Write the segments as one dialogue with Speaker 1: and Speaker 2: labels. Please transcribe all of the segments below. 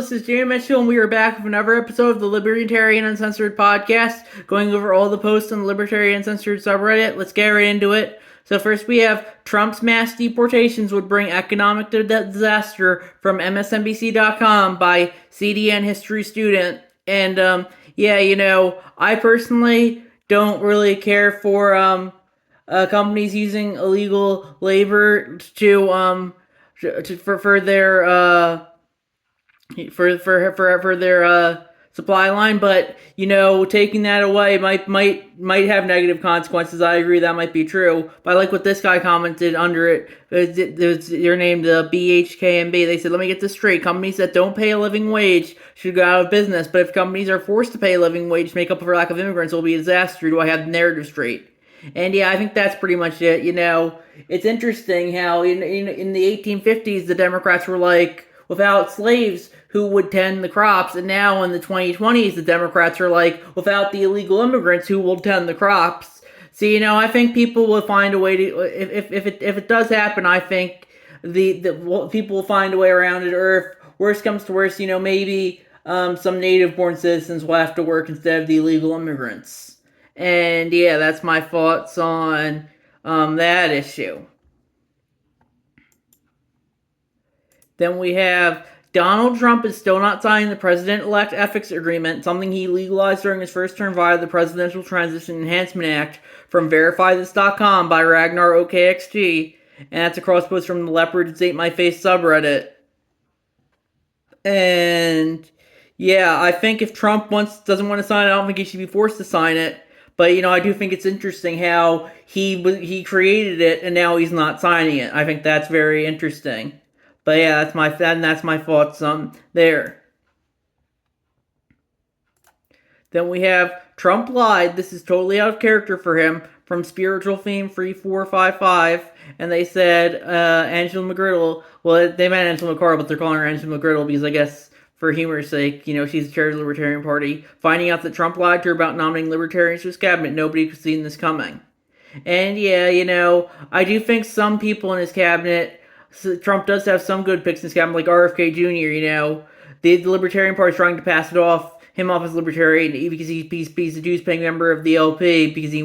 Speaker 1: this is Jamie Mitchell, and we are back with another episode of the Libertarian Uncensored podcast, going over all the posts on the Libertarian Uncensored subreddit. Let's get right into it. So first we have Trump's mass deportations would bring economic disaster from MSNBC.com by CDN history student. And I personally don't really care for companies using illegal labor for their for their supply line, but taking that away might have negative consequences. I agree that might be true, but I like what this guy commented under it. They're named BHKMB. They said, "Let me get this straight. Companies that don't pay a living wage should go out of business, but if companies are forced to pay a living wage to make up for lack of immigrants, it will be a disaster. Do I have the narrative straight?" And yeah, I think that's pretty much it. It's interesting how in the 1850s the Democrats were like, without slaves, who would tend the crops? And now in the 2020s, the Democrats are like, without the illegal immigrants, who will tend the crops? So, I think people will find a way to, if it does happen, I think the people will find a way around it, or if worse comes to worse, maybe some native-born citizens will have to work instead of the illegal immigrants. And yeah, that's my thoughts on that issue. Then we have Donald Trump is still not signing the President-elect Ethics Agreement, something he legalized during his first term via the Presidential Transition Enhancement Act, from VerifyThis.com by Ragnar OKXG, and that's a cross post from the Leopard Ate My Face subreddit. And yeah, I think if Trump doesn't want to sign it, I don't think he should be forced to sign it. But I do think it's interesting how he created it and now he's not signing it. I think that's very interesting. But yeah, that's my thoughts there. Then we have Trump lied. This is totally out of character for him, from Spiritual Theme 3455, and they said Angela McGriddle. Well, they meant Angela McCarr, but they're calling her Angela McGriddle because I guess for humor's sake, she's the chair of the Libertarian Party. Finding out that Trump lied to her about nominating libertarians to his cabinet, nobody could have seen this coming. And yeah, I do think some people in his cabinet. So Trump does have some good picks in his cabinet, like RFK Jr., The Libertarian Party is trying to pass him off as Libertarian because he's a dues-paying member of the LP because he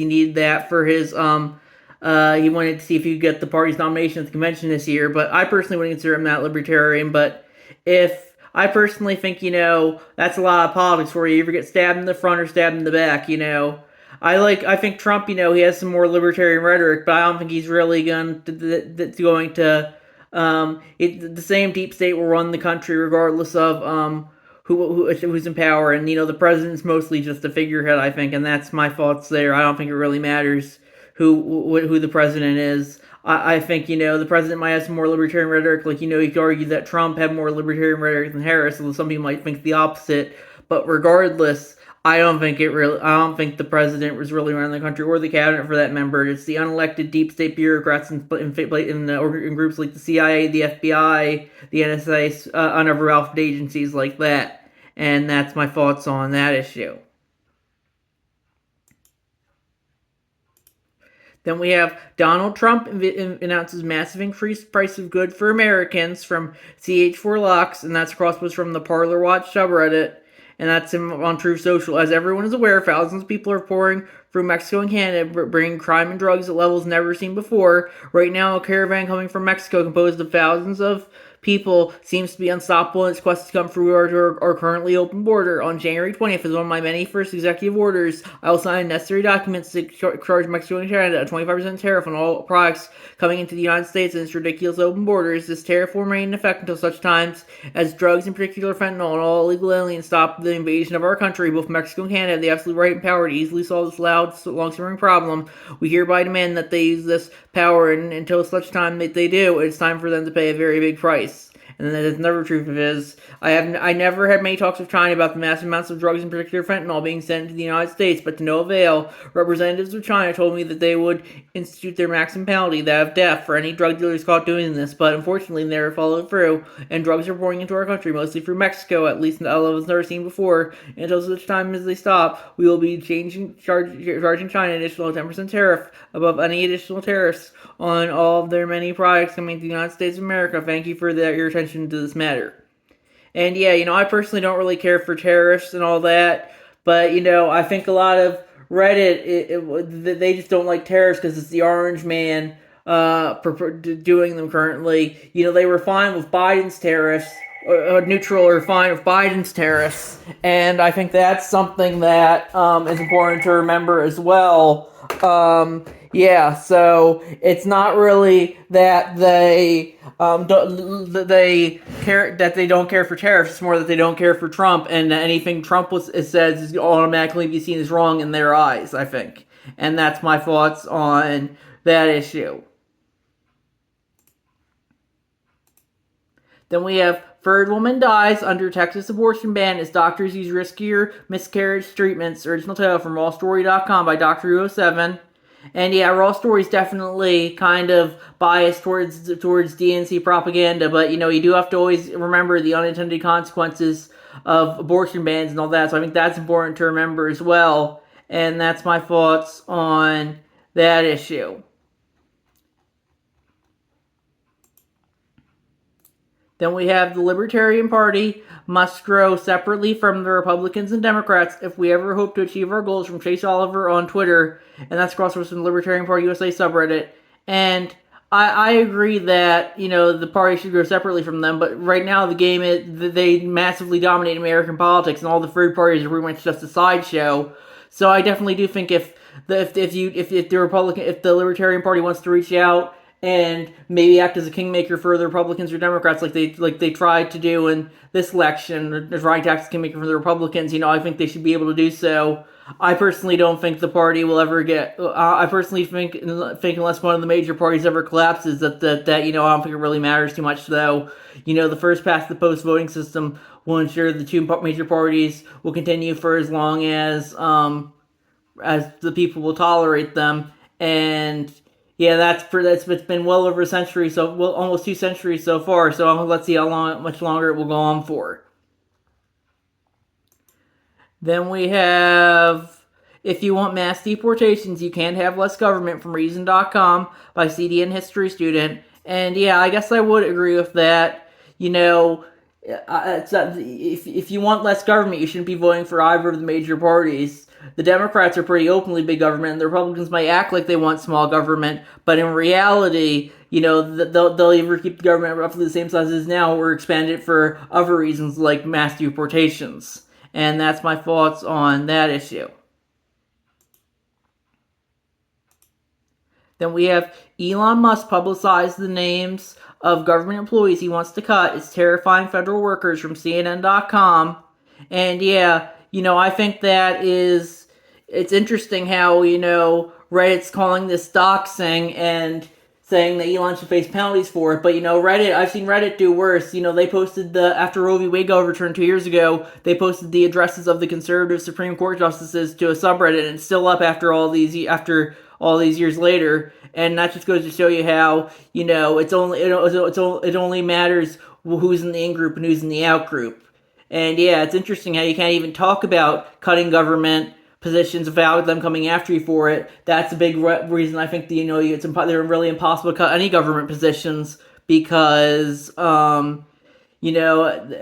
Speaker 1: needed that for his, he wanted to see if he could get the party's nomination at the convention this year, but I personally wouldn't consider him that Libertarian, but I personally think, that's a lot of politics for you. You either get stabbed in the front or stabbed in the back, I think Trump, he has some more libertarian rhetoric, but I don't think he's really going to the same deep state will run the country regardless of who's in power, and the president's mostly just a figurehead, I think, and that's my thoughts there. I don't think it really matters who the president is. I think the president might have some more libertarian rhetoric, like you could argue that Trump had more libertarian rhetoric than Harris, although some people might think the opposite. But regardless, I don't think the president was really running the country, or the cabinet for that member. It's the unelected deep state bureaucrats in groups like the CIA, the FBI, the NSA, and other alphabet agencies like that. And that's my thoughts on that issue. Then we have Donald Trump announces massive increased price of goods for Americans, from CH4Locks, and that's a cross post from the Parlor Watch subreddit. And that's on Truth Social. As everyone is aware, thousands of people are pouring through Mexico and Canada, bringing crime and drugs at levels never seen before. Right now, a caravan coming from Mexico, composed of thousands of people, seems to be unstoppable in its quest to come through our currently open border. On January 20th, as one of my many first executive orders, I will sign necessary documents to charge Mexico and Canada a 25% tariff on all products coming into the United States and its ridiculous open borders. This tariff will remain in effect until such times as drugs, in particular fentanyl, and all illegal aliens stop the invasion of our country. Both Mexico and Canada have the absolute right and power to easily solve this loud, long-simmering problem. We hereby demand that they use this power, and until such time that they do, it's time for them to pay a very big price. And then there's another truth of his. I never had many talks with China about the massive amounts of drugs, in particular fentanyl, being sent to the United States, but to no avail. Representatives of China told me that they would institute their maximum penalty, that of death, for any drug dealers caught doing this, but unfortunately they never followed through, and drugs are pouring into our country, mostly through Mexico, at least at levels never seen before. Until such time as they stop, we will be charging China an additional 10% tariff above any additional tariffs on all of their many products coming to the United States of America. Thank you for your attention to this matter. And yeah, I personally don't really care for tariffs and all that, but I think a lot of Reddit they just don't like tariffs because it's the orange man doing them currently. They were fine with Biden's tariffs, neutral or fine with Biden's tariffs, and I think that's something that is important to remember as well. Yeah, so it's not really that they don't care for tariffs. It's more that they don't care for Trump, and anything Trump says is automatically be seen as wrong in their eyes, I think. And that's my thoughts on that issue. Then we have third woman dies under Texas abortion ban as doctors use riskier miscarriage treatments. Original title from rawstory.com by Dr. 07. And yeah, Raw Story's definitely kind of biased towards DNC propaganda, but you do have to always remember the unintended consequences of abortion bans and all that. So I think that's important to remember as well. And that's my thoughts on that issue. Then we have the Libertarian Party must grow separately from the Republicans and Democrats if we ever hope to achieve our goals, from Chase Oliver on Twitter, and that's crosswords from the Libertarian Party USA subreddit. And I agree that, the party should grow separately from them, but right now the game is they massively dominate American politics, and all the third parties are pretty much just a sideshow. So I definitely do think if the Libertarian Party wants to reach out and maybe act as a kingmaker for the Republicans or Democrats, like they tried to do in this election, trying to act as a kingmaker for the Republicans, I think they should be able to do so. I personally don't think the party will ever get. I personally think unless one of the major parties ever collapses, that I don't think it really matters too much. Though, the first past the post voting system will ensure the two major parties will continue for as long as the people will tolerate them. And yeah, it's been well over a century, almost 2 centuries so far. So let's see much longer it will go on for. Then we have, if you want mass deportations, you can't have less government, from Reason.com by CDN history student. And yeah, I guess I would agree with that. If you want less government, you shouldn't be voting for either of the major parties. The Democrats are pretty openly big government, and the Republicans might act like they want small government, but in reality, they'll either keep the government roughly the same size as now or expand it for other reasons like mass deportations. And that's my thoughts on that issue. Then we have Elon Musk publicize the names of government employees he wants to cut. It's terrifying federal workers, from CNN.com. And yeah, I think that it's interesting how, Reddit's calling this doxing and saying that Elon should face penalties for it. But, I've seen Reddit do worse. They posted after Roe v. Wade got overturned 2 years ago, they posted the addresses of the conservative Supreme Court justices to a subreddit, and it's still up after all these years later. And that just goes to show you how, it only matters who's in the in-group and who's in the out-group. And yeah, it's interesting how you can't even talk about cutting government positions without them coming after you for it. That's a big reason I think they're really impossible to cut any government positions, because and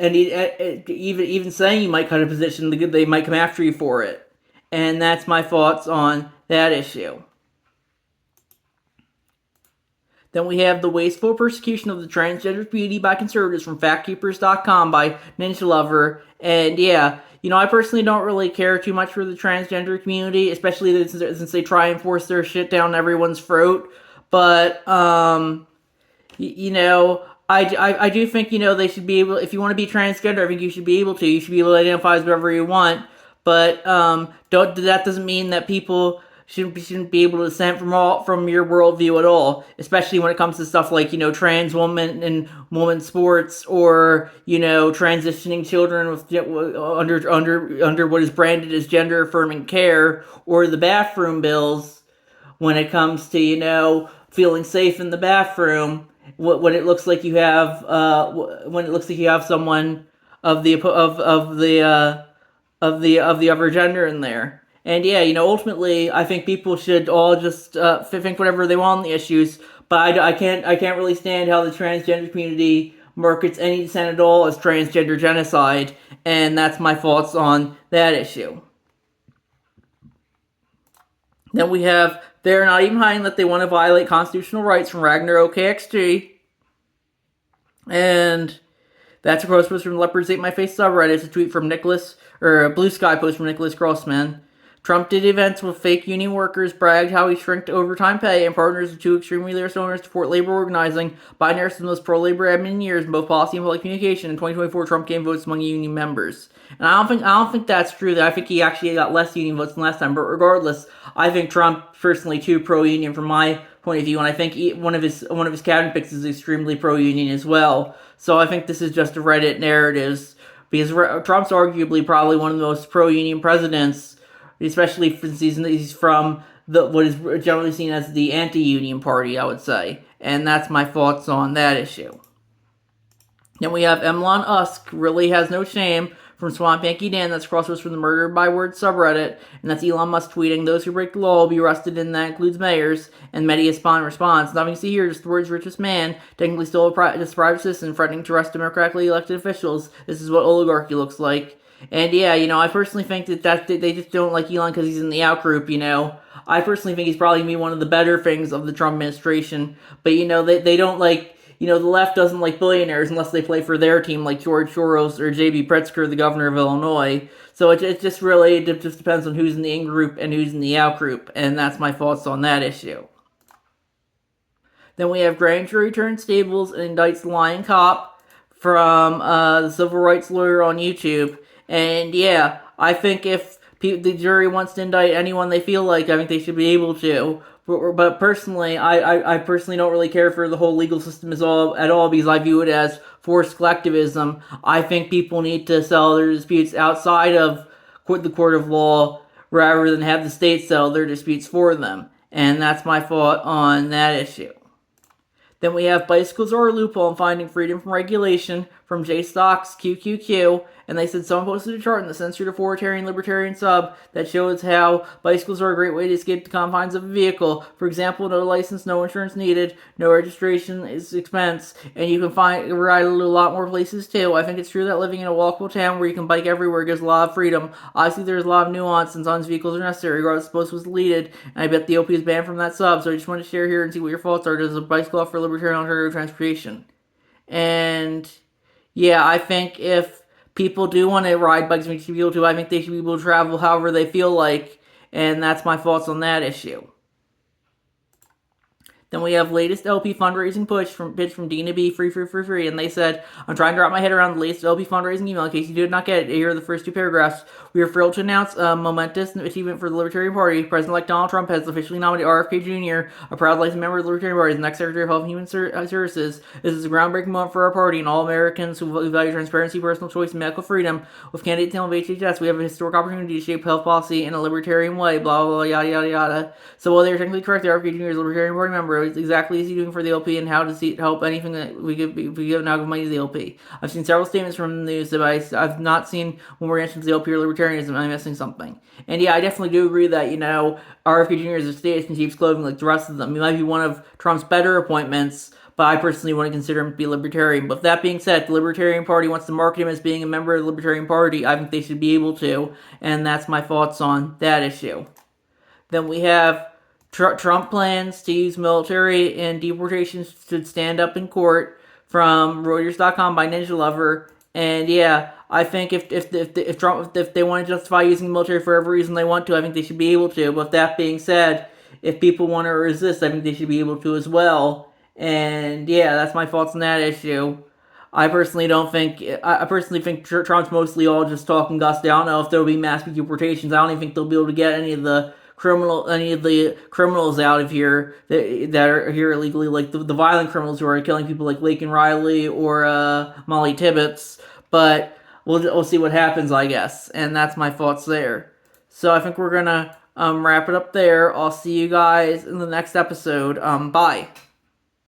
Speaker 1: even saying you might cut a position, they might come after you for it. And that's my thoughts on that issue. Then we have the wasteful persecution of the transgender community by conservatives, from factkeepers.com by Ninja Lover. And yeah, I personally don't really care too much for the transgender community, especially since they try and force their shit down everyone's throat. But, I do think, they should be able, if you want to be transgender, I think you should be able to. You should be able to identify as whatever you want. But, that doesn't mean that people shouldn't be able to dissent from your worldview at all, especially when it comes to stuff like, trans women and women's sports, or, transitioning children with under what is branded as gender affirming care, or the bathroom bills when it comes to, feeling safe in the bathroom when it looks like you have someone of the other gender in there. And yeah, ultimately, I think people should all just think whatever they want on the issues. But I can't really stand how the transgender community markets any dissent at all as transgender genocide, and that's my thoughts on that issue. Then we have, they're not even hiding that they want to violate constitutional rights from Ragnarok KXG. And that's a post from Leopards Ate My Face subreddit. It's a tweet from Nicholas, or a Blue Sky post from Nicholas Grossman. Trump did events with fake union workers, bragged how he shrinked overtime pay, and partners with two extremely leftist owners to support labor organizing. Biden Harris is the most pro-labor admin in years in both policy and public communication. In 2024, Trump gained votes among union members, and I don't think that's true. I think he actually got less union votes than last time. But regardless, I think Trump personally too pro-union from my point of view, and I think one of his cabinet picks is extremely pro-union as well. So I think this is just a Reddit narratives, because Trump's arguably probably one of the most pro-union presidents, especially since he's from what is generally seen as the anti-union party, I would say. And that's my thoughts on that issue. Then we have Elon Musk really has no shame from Swamp Yankee Dan. That's crosswords from the Murder by Word subreddit. And that's Elon Musk tweeting, those who break the law will be arrested, and that includes mayors. And Media Spawn response, nothing to see here, just the world's richest man, technically still a private citizen, threatening to arrest democratically elected officials. This is what oligarchy looks like. And yeah, I personally think that they just don't like Elon because he's in the out-group, I personally think he's probably going to be one of the better things of the Trump administration. But, they don't like, the left doesn't like billionaires unless they play for their team, like George Soros or J.B. Pritzker, the governor of Illinois. So it just depends on who's in the in-group and who's in the out-group. And that's my thoughts on that issue. Then we have grand jury turns tables and indicts the lying cop from the civil rights lawyer on YouTube. And yeah, I think if the jury wants to indict anyone they feel like, I think they should be able to. But personally, I personally don't really care for the whole legal system at all, because I view it as forced collectivism. I think people need to settle their disputes outside of the court of law rather than have the state settle their disputes for them. And that's my thought on that issue. Then we have bicycles are a loophole in finding freedom from regulation from JStocks QQQ, and they said someone posted a chart in the Censored Authoritarian Libertarian sub that shows how bicycles are a great way to escape the confines of a vehicle. For example, no license, no insurance needed, no registration is expense, and you can ride a lot more places too. I think it's true that living in a walkable town where you can bike everywhere gives a lot of freedom. Obviously, there's a lot of nuance, and sometimes vehicles are necessary, regardless of post was deleted, and I bet the OP is banned from that sub, so I just want to share here and see what your thoughts are. Does a bicycle offer libertarian alternative transportation? And yeah, I think if people do want to ride bikes, they should be able to. I think they should be able to travel however they feel like, and that's my thoughts on that issue. Then we have latest LP fundraising pitch from Dina B, free, and they said, I'm trying to wrap my head around the latest LP fundraising email. In case you did not get it, here are the first two paragraphs. We are thrilled to announce a momentous achievement for the Libertarian Party. President-elect Donald Trump has officially nominated RFK Jr., a proud licensed member of the Libertarian Party, as the next Secretary of Health and Human Services. This is a groundbreaking moment for our party and all Americans who value transparency, personal choice, and medical freedom. With candidate Tim of HHS, we have a historic opportunity to shape health policy in a libertarian way, blah, blah, blah, yada, yada, yada. So while they are technically correct, the RFK Jr. is a Libertarian Party member. It's exactly as he doing for the LP, and how does he help anything that we give now give money to the LP. I've seen several statements from the news that I've not seen when we're answering to the LP or libertarianism. I'm missing something. And yeah, I definitely do agree that, RFK Jr. is a state in sheep's clothing like the rest of them. He might be one of Trump's better appointments, but I personally want to consider him to be libertarian. But with that being said, the Libertarian Party wants to market him as being a member of the Libertarian Party. I think they should be able to, and that's my thoughts on that issue. Then we have Trump plans to use military and deportations to stand up in court from Reuters.com by Ninja Lover. And yeah, I think if they want to justify using the military for every reason they want to, I think they should be able to. But with that being said, if people want to resist, I think they should be able to as well. And yeah, that's my thoughts on that issue. I personally think Trump's mostly all just talking gusto. I don't know if there will be mass deportations. I don't even think they'll be able to get any of the criminals out of here that are here illegally, like the violent criminals who are killing people like Laken Riley or Molly Tibbetts. But we'll see what happens, I guess. And that's my thoughts there. So I think we're gonna wrap it up there. I'll see you guys in the next episode. Bye.